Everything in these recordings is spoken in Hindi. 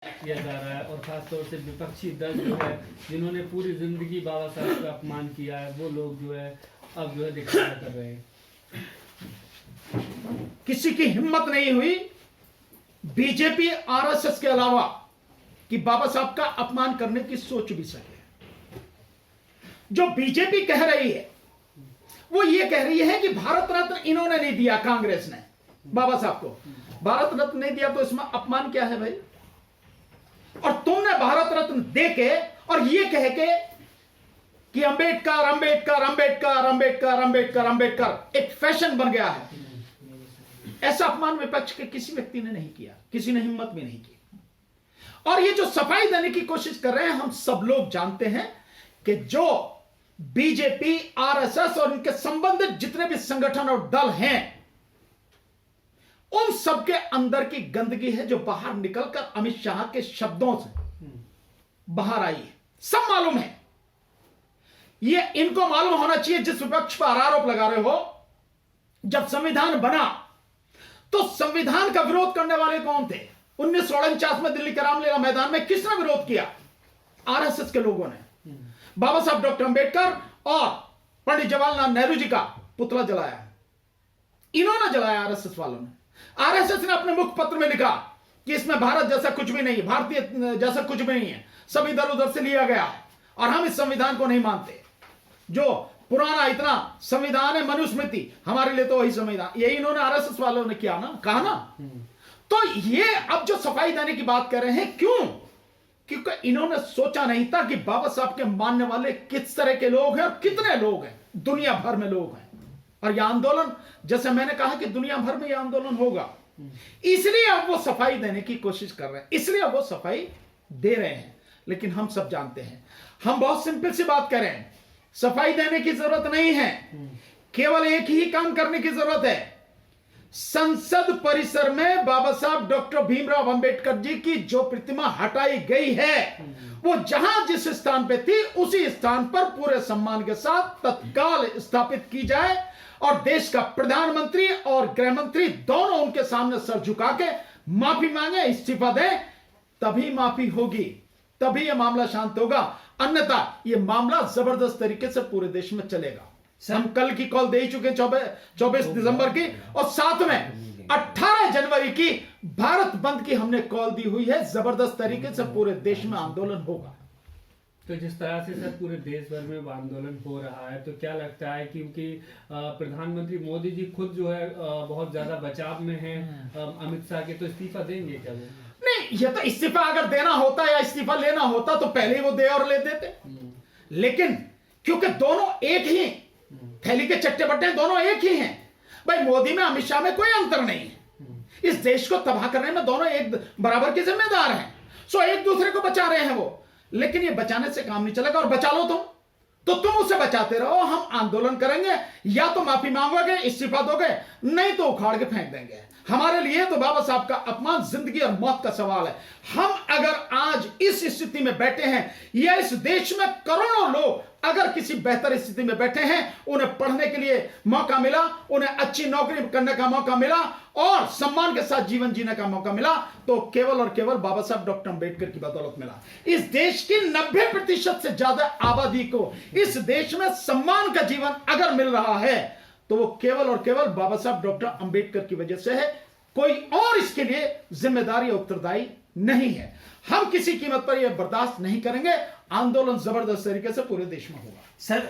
किया जा रहा है और खासतौर से विपक्षी दल जो है जिन्होंने पूरी जिंदगी बाबा साहब का अपमान किया है वो लोग जो है अब जो है दिखावा कर रहे हैं। किसी की हिम्मत नहीं हुई बीजेपी आरएसएस के अलावा कि बाबा साहब का अपमान करने की सोच भी सके। जो बीजेपी कह रही है वो ये कह रही है कि भारत रत्न इन्होंने नहीं दिया, कांग्रेस ने बाबा साहब को भारत रत्न नहीं दिया, तो इसमें अपमान क्या है भाई? और तुमने भारत रत्न दे के और ये कह के कि अंबेडकर अंबेडकर अंबेडकर अंबेडकर अंबेडकर अंबेडकर एक फैशन बन गया है। ऐसा अपमान विपक्ष के किसी व्यक्ति ने नहीं किया, किसी ने हिम्मत भी नहीं की। और ये जो सफाई देने की कोशिश कर रहे हैं, हम सब लोग जानते हैं कि जो बीजेपी आरएसएस और इनके संबंधित जितने भी संगठन और दल हैं, उन सबके अंदर की गंदगी है जो बाहर निकलकर अमित शाह के शब्दों से बाहर आई है। सब मालूम है, ये इनको मालूम होना चाहिए। जिस विपक्ष पर आरोप लगा रहे हो, जब संविधान बना तो संविधान का विरोध करने वाले कौन थे? 1949 में दिल्ली के रामलीला मैदान में किसने विरोध किया? आरएसएस के लोगों ने। बाबा साहब डॉक्टर अंबेडकर और पंडित जवाहरलाल नेहरू जी का पुतला जलाया, इन्होंने जलाया, आरएसएस वालों ने। आरएसएस ने अपने मुख पत्र में लिखा कि इसमें भारत जैसा कुछ भी नहीं है, भारतीय जैसा कुछ भी नहीं है, सब इधर उधर से लिया गया है और हम इस संविधान को नहीं मानते। जो पुराना इतना संविधान है, मनुस्मृति, हमारे लिए तो वही संविधान। यही इन्होंने आरएसएस वालों ने किया ना, कहा ना। तो ये अब जो सफाई देने की बात कर रहे हैं, क्यों? क्योंकि इन्होंने सोचा नहीं था कि बाबा साहब के मानने वाले किस तरह के लोग हैं और कितने लोग हैं, दुनिया भर में लोग हैं। और यह आंदोलन, जैसे मैंने कहा कि दुनिया भर में यह आंदोलन होगा, इसलिए अब वो सफाई देने की कोशिश कर रहे हैं, इसलिए अब वो सफाई दे रहे हैं। लेकिन हम सब जानते हैं, हम बहुत सिंपल सी बात कर रहे हैं, सफाई देने की जरूरत नहीं है, केवल एक ही काम करने की जरूरत है। संसद परिसर में बाबा साहब डॉक्टर भीमराव अंबेडकर जी की जो प्रतिमा हटाई गई है, वो जहां जिस स्थान पे थी उसी स्थान पर पूरे सम्मान के साथ तत्काल स्थापित की जाए और देश का प्रधानमंत्री और गृह मंत्री दोनों उनके सामने सर झुका के माफी मांगे, इस्तीफा दे, तभी माफी होगी, तभी यह मामला शांत होगा। अन्यथा यह मामला जबरदस्त तरीके से पूरे देश में चलेगा। हम कल की कॉल दे ही चुके 24 दिसंबर की, और साथ में 18 जनवरी की भारत बंद की हमने कॉल दी हुई है। जबरदस्त तरीके से पूरे देश में आंदोलन होगा। तो जिस तरह से सर पूरे देश भर में आंदोलन हो रहा है, तो क्या लगता है क्योंकि प्रधानमंत्री मोदी जी खुद जो है बहुत ज्यादा बचाव में हैं अमित शाह के, तो इस्तीफा देंगे क्या वो? नहीं, ये तो इस्तीफा अगर देना होता या इस्तीफा लेना होता तो पहले ही वो दे और ले देते। लेकिन क्योंकि दोनों एक ही थैली के चट्टे बट्टे, दोनों एक ही हैं भाई। मोदी में अमित शाह में कोई अंतर नहीं है। इस देश को तबाह करने में दोनों एक बराबर के जिम्मेदार हैं। सो एक दूसरे को बचा रहे हैं वो। लेकिन ये बचाने से काम नहीं चलेगा। और बचा लो तो तुम उसे बचाते रहो, हम आंदोलन करेंगे, या तो माफी मांगोगे, इस्तीफा दोगे, नहीं तो उखाड़ के फेंक देंगे। हमारे लिए तो बाबा साहब का अपमान जिंदगी और मौत का सवाल है। हम अगर आज इस स्थिति में बैठे हैं, या इस देश में करोड़ों लोग अगर किसी बेहतर स्थिति में बैठे हैं, उन्हें पढ़ने के लिए मौका मिला, उन्हें अच्छी नौकरी करने का मौका मिला और सम्मान के साथ जीवन जीने का मौका मिला, तो केवल और केवल बाबा साहब डॉक्टर अंबेडकर की बदौलत मिला। इस देश की 90% से ज्यादा आबादी को इस देश में सम्मान का जीवन अगर मिल रहा है, तो वो केवल और केवल बाबा साहब डॉक्टर अंबेडकर की वजह से है। कोई और इसके लिए जिम्मेदारी या उत्तरदायी नहीं है। हम किसी कीमत पर यह बर्दाश्त नहीं करेंगे। आंदोलन जबरदस्त तरीके से पूरे देश में होगा। सर,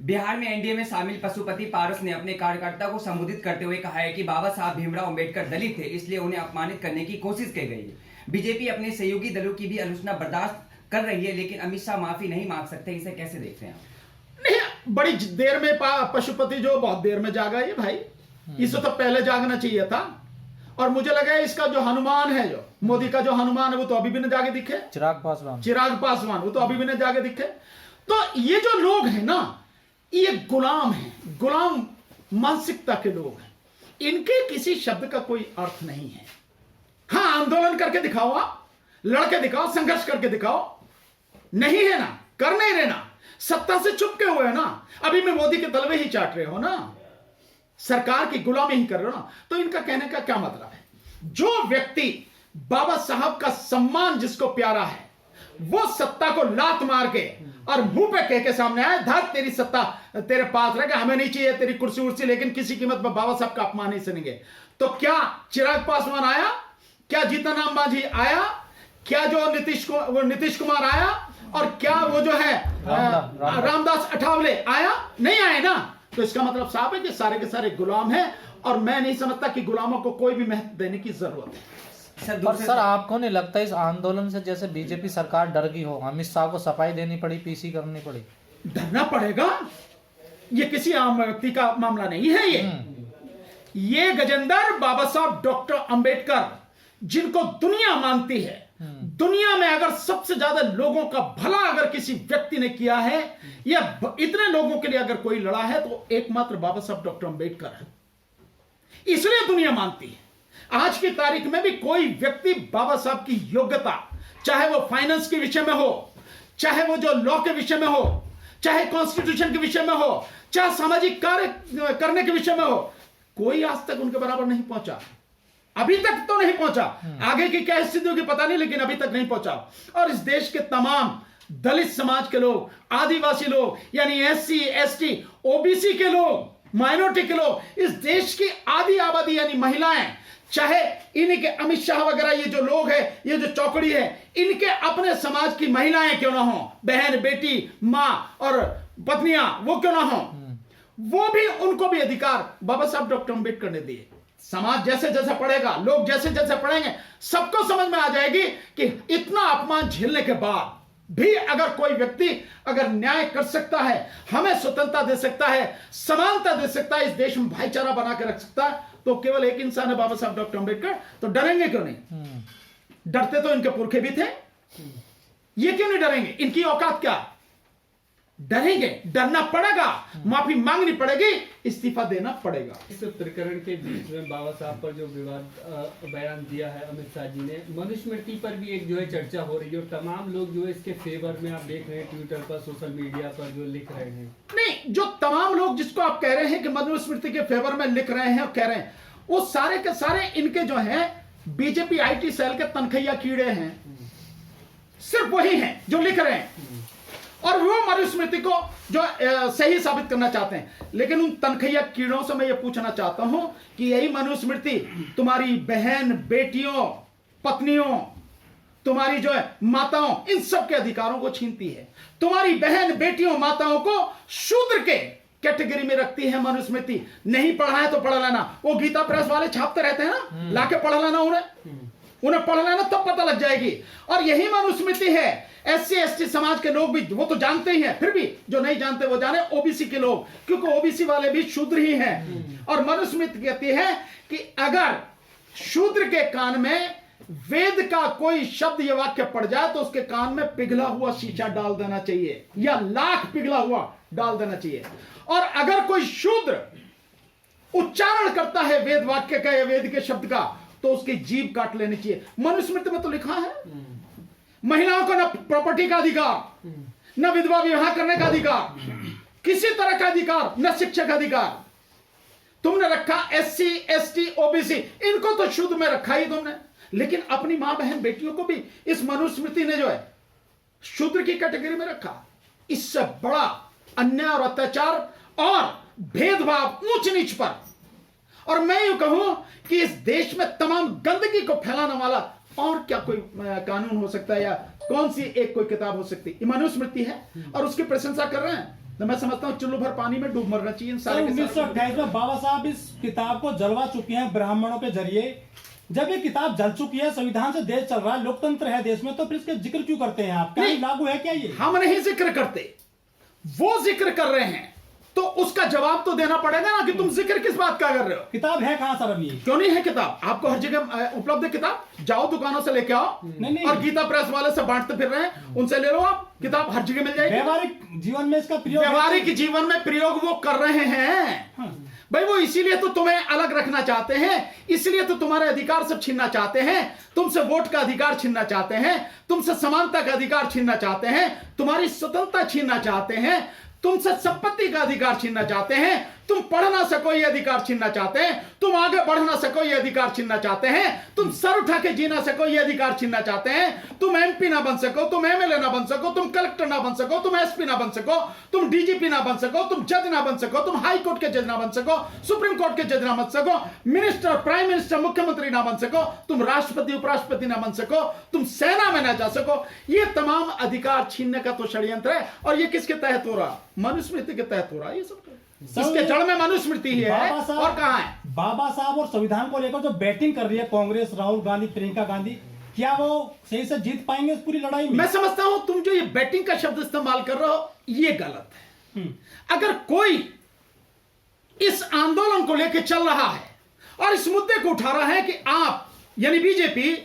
बिहार में एनडीए में शामिल पशुपति पारस ने अपने कार्यकर्ता को संबोधित करते हुए कहा है कि बाबा साहब भीमराव अंबेडकर दलित थे, इसलिए उन्हें अपमानित करने की कोशिश की गई है। बीजेपी अपने सहयोगी दलों की भी आलोचना बर्दाश्त कर रही है, लेकिन अमित शाह माफी नहीं मांग सकते। इसे कैसे देखते हैं आप? नहीं, बड़ी देर में पशुपति जो बहुत देर में जागा ये भाई, इसे तो पहले जागना चाहिए था। और मुझे लगा इसका जो हनुमान है, जो मोदी का जो हनुमान है, वो तो अभी भी न जाके दिखे। चिराग पासवान वो तो अभी भी न जाके दिखे। तो ये जो लोग हैं ना, ये गुलाम हैं, गुलाम मानसिकता के लोग हैं। इनके किसी शब्द का कोई अर्थ नहीं है। हाँ, आंदोलन करके दिखाओ, आप लड़के दिखाओ, संघर्ष करके दिखाओ, नहीं है ना, कर नहीं रहना, सत्ता से चुपके हुए ना, अभी में मोदी के तलवे ही चाट रहे हो ना, सरकार की गुलामी ही कर रहे हो ना। तो इनका कहने का क्या मतलब है? जो व्यक्ति बाबा साहब का सम्मान जिसको प्यारा है, वो सत्ता को लात मार के और मुंह पे कह के सामने आए, धर तेरी सत्ता तेरे पास रह गया, हमें नहीं चाहिए तेरी कुर्सी उर्सी, लेकिन किसी कीमत पर बाबा साहब का अपमान नहीं सुनेंगे। तो क्या चिराग पासवान आया, क्या जीतन राम मांझी आया, क्या जो नीतीश कुमार आया, और क्या वो जो है रामदास अठावले आया? नहीं आए ना। तो इसका मतलब साफ है कि सारे के सारे गुलाम हैं, और मैं नहीं समझता कि गुलामों को कोई भी महत्व देने की जरूरत है। पर सर आपको नहीं लगता इस आंदोलन से जैसे बीजेपी सरकार डर गई हो, अमित शाह को सफाई देनी पड़ी, पीसी करनी पड़ी? डरना पड़ेगा, ये किसी आम व्यक्ति का मामला नहीं है। ये गजेंद्र बाबा साहब डॉक्टर अंबेडकर, जिनको दुनिया मानती है, दुनिया में अगर सबसे ज्यादा लोगों का भला अगर किसी व्यक्ति ने किया है, या इतने लोगों के लिए अगर कोई लड़ा है, तो एकमात्र बाबा साहब डॉक्टर अंबेडकर है। इसलिए दुनिया मानती है। आज की तारीख में भी कोई व्यक्ति बाबा साहब की योग्यता, चाहे वो फाइनेंस के विषय में हो, चाहे वो जो लॉ के विषय में हो, चाहे कॉन्स्टिट्यूशन के विषय में हो, चाहे सामाजिक कार्य करने के विषय में हो, कोई आज तक उनके बराबर नहीं पहुंचा। अभी तक तो नहीं पहुंचा, आगे की क्या स्थिति होगी पता नहीं, लेकिन अभी तक नहीं पहुंचा। और इस देश के तमाम दलित समाज के लोग, आदिवासी लोग, यानी SC ST OBC के लोग, माइनॉरिटी के लोग, इस देश की आधी आबादी यानी महिलाएं, चाहे इनके अमित शाह वगैरह ये जो लोग हैं, ये जो चौकड़ी है, इनके अपने समाज की महिलाएं क्यों ना हो, बहन, बेटी, मां और पत्नियां, वो क्यों ना हो, वो भी, उनको भी अधिकार बाबा साहब डॉक्टर अंबेडकर ने दिए। समाज जैसे जैसे पढ़ेगा, लोग जैसे जैसे पढ़ेंगे, सबको समझ में आ जाएगी कि इतना अपमान झेलने के बाद भी अगर कोई व्यक्ति अगर न्याय कर सकता है, हमें स्वतंत्रता दे सकता है, समानता दे सकता है, इस देश में भाईचारा बना के रख सकता है, तो केवल एक इंसान है, बाबा साहब डॉक्टर अंबेडकर। तो डरेंगे क्यों नहीं? डरते तो इनके पुरखे भी थे, ये क्यों नहीं डरेंगे? इनकी औकात क्या? डरेंगे, डरना पड़ेगा, माफी मांगनी पड़ेगी, इस्तीफा देना पड़ेगा। इस प्रकरण के बीच में बाबा साहब पर जो विवाद बयान दिया है अमित शाह जी ने, मनुस्मृति पर भी एक जो है चर्चा हो रही है, और तमाम लोग जो है इसके फेवर में आप देख रहे हैं, ट्विटर पर, सोशल मीडिया पर जो लिख रहे हैं। नहीं, जो तमाम लोग जिसको आप कह रहे हैं कि मनुस्मृति के फेवर में लिख रहे हैं और कह रहे हैं, वो सारे के सारे इनके जो है बीजेपी IT सेल के तनखैया कीड़े हैं, सिर्फ वही हैं जो लिख रहे हैं, और वो मनुस्मृति को जो सही साबित करना चाहते हैं। लेकिन उन तनखैया कीड़ों से मैं ये पूछना चाहता हूं कि यही मनुस्मृति तुम्हारी बहन, बेटियों, पत्नियों, तुम्हारी जो है माताओं, इन सब के अधिकारों को छीनती है। तुम्हारी बहन, बेटियों, माताओं को शूद्र के कैटेगरी में रखती है मनुस्मृति। नहीं पढ़ा है तो पढ़ लेना, वो गीता प्रेस वाले छापते रहते हैं ना, लाके पढ़ लेना, उन्हें पढ़ लेना, तब पता लग जाएगी। और यही मनुस्मृति है SC ST समाज के लोग भी, वो तो जानते ही हैं, फिर भी जो नहीं जानते वो जाने, OBC के लोग, क्योंकि OBC वाले भी शूद्र ही हैं। और मनुस्मृति कहती है कि अगर शूद्र के कान में वेद का कोई शब्द या वाक्य पड़ जाए तो उसके कान में पिघला हुआ शीशा डाल देना चाहिए, या लाख पिघला हुआ डाल देना चाहिए। और अगर कोई शूद्र उच्चारण करता है वेद वाक्य का या वेद के शब्द का, तो उसकी जीभ काट लेनी चाहिए। मनुस्मृति में तो लिखा है, महिलाओं को न प्रॉपर्टी का अधिकार, न विधवा विवाह करने का अधिकार, किसी तरह का अधिकार, न शिक्षा का अधिकार। तुमने रखा SC ST OBC, इनको तो शुद्ध में रखा ही तुमने, लेकिन अपनी मां, बहन, बेटियों को भी इस मनुस्मृति ने जो है शूद्र की कैटेगरी में रखा। इससे बड़ा अन्याय और अत्याचार और भेदभाव, ऊंच नीच पर, और मैं यूं कहूं कि इस देश में तमाम गंदगी को फैलाने वाला और क्या कोई कानून हो सकता है, या कौन सी एक कोई किताब हो सकती है? मनुस्मृति है, और उसकी प्रशंसा कर रहे हैं। तो मैं समझता हूं चुल्लू भर पानी में डूब मरना चाहिए। 1928 में बाबा साहब इस किताब को जलवा चुके हैं ब्राह्मणों के जरिए। जब ये किताब जल चुकी है, संविधान से देश चल रहा है, लोकतंत्र है देश में, तो फिर इसका जिक्र क्यों करते हैं आप? क्या लागू है क्या ये? हम नहीं जिक्र करते, वो जिक्र कर रहे हैं, तो उसका जवाब तो देना पड़ेगा ना कि तुम जिक्र किस बात का कर रहे हो। किताब है कहां सर अभी? क्यों नहीं है किताब? आपको हर जगह उपलब्ध है किताब, जाओ दुकानों से लेके आओ। नहीं। और गीता प्रेस वाले से बांटते फिर रहे हैं, उनसे ले लो आप, किताब हर जगह मिल जाएगी। व्यवहारिक जीवन में इसका प्रयोग, व्यवहारिक जीवन में प्रयोग वो कर रहे हैं भाई। वो इसीलिए तो तुम्हें अलग रखना चाहते हैं, इसलिए तो तुम्हारे अधिकार सब छीनना चाहते हैं, तुमसे वोट का अधिकार छीनना चाहते हैं, तुमसे समानता का अधिकार छीनना चाहते हैं, तुम्हारी स्वतंत्रता छीनना चाहते हैं, तुमसे संपत्ति का अधिकार छीनना चाहते हैं, तुम पढ़ ना सको ये अधिकार छीनना चाहते हैं, तुम आगे बढ़ ना सको ये अधिकार छीनना चाहते हैं, तुम सर उठा के जी ना सको ये अधिकार छीनना चाहते हैं, तुम एमपी ना बन सको, तुम एमएलए ना बन सको, तुम कलेक्टर ना बन सको, तुम एसपी ना बन सको, तुम डीजीपी ना बन सको, तुम जज ना बन सको, तुम हाई कोर्ट के जज ना बन सको, सुप्रीम कोर्ट के जज ना बन सको, मिनिस्टर, प्राइम मिनिस्टर, मुख्यमंत्री ना बन सको, तुम राष्ट्रपति, उपराष्ट्रपति ना बन सको, तुम सेना में ना जा सको। ये तमाम अधिकार छीनने का तो षड्यंत्र है। और ये किसके तहत हो रहा? मनुस्मृति के तहत हो रहा है ये सब। इसके जड़ में मनुस्मृति ही है, और कहां है? बाबा साहब और संविधान को लेकर जो बैटिंग कर रही है कांग्रेस, राहुल गांधी, प्रियंका गांधी, क्या वो सही से जीत पाएंगे इस पूरी लड़ाई में? मैं समझता हूं तुम जो ये बैटिंग का शब्द इस्तेमाल कर रहे हो ये गलत है। अगर कोई इस आंदोलन को लेकर चल रहा है और इस मुद्दे को उठा रहा है कि आप यानी बीजेपी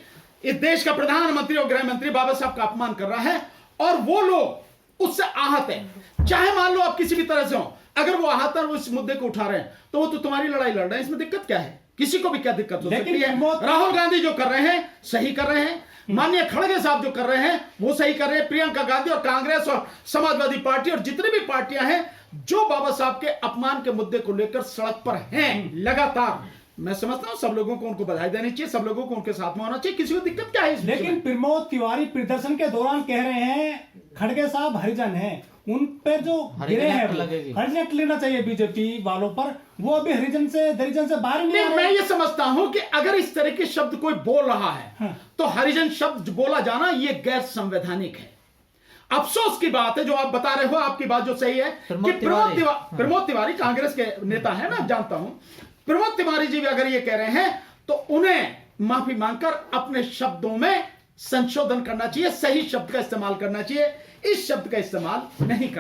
इस देश का प्रधानमंत्री और गृह मंत्री बाबा साहब का अपमान कर रहा है, और वो लोग उससे आहत है, चाहे मान लो आप किसी भी तरह से हो, अगर वो आहत है, वो इस मुद्दे को उठा रहे हैं, तो वो तो तुम्हारी लड़ाई लड़ रहे हैं, इसमें दिक्कत क्या है? किसी को भी क्या दिक्कत हो सकती है? राहुल गांधी जो कर रहे हैं सही कर रहे हैं, माननीय खड़गे साहब जो कर रहे हैं वो सही कर रहे हैं, प्रियंका गांधी और कांग्रेस और समाजवादी पार्टी और जितनी भी पार्टियां हैं जो बाबा साहब के अपमान के मुद्दे को लेकर सड़क पर हैं लगातार, मैं समझता हूं सब लोगों को उनको बधाई देनी चाहिए, सब लोगों को उनके साथ में होना चाहिए, किसी को दिक्कत क्या है? लेकिन प्रमोद तिवारी प्रदर्शन के दौरान कह रहे हैं खड़गे साहब हरिजन हैं, उन पर जो गिरे हैं हरिजन एक्ट लेना चाहिए बीजेपी वालों पर, वो अभी हरिजन से दरिजन से बाहर नहीं आ रहे। मैं ये समझता हूं कि अगर इस तरह के शब्द कोई बोल रहा है तो हरिजन शब्द बोला जाना ये गैर संवैधानिक है। अफसोस की बात है जो आप बता रहे हो, आपकी बात जो सही है कि प्रमोद तिवारी कांग्रेस के नेता है, मैं जानता हूं, प्रमोद तिवारी जी भी अगर ये कह रहे हैं तो उन्हें माफी मांगकर अपने शब्दों में संशोधन करना चाहिए, सही शब्द का इस्तेमाल करना चाहिए, इस शब्द का इस्तेमाल नहीं करना।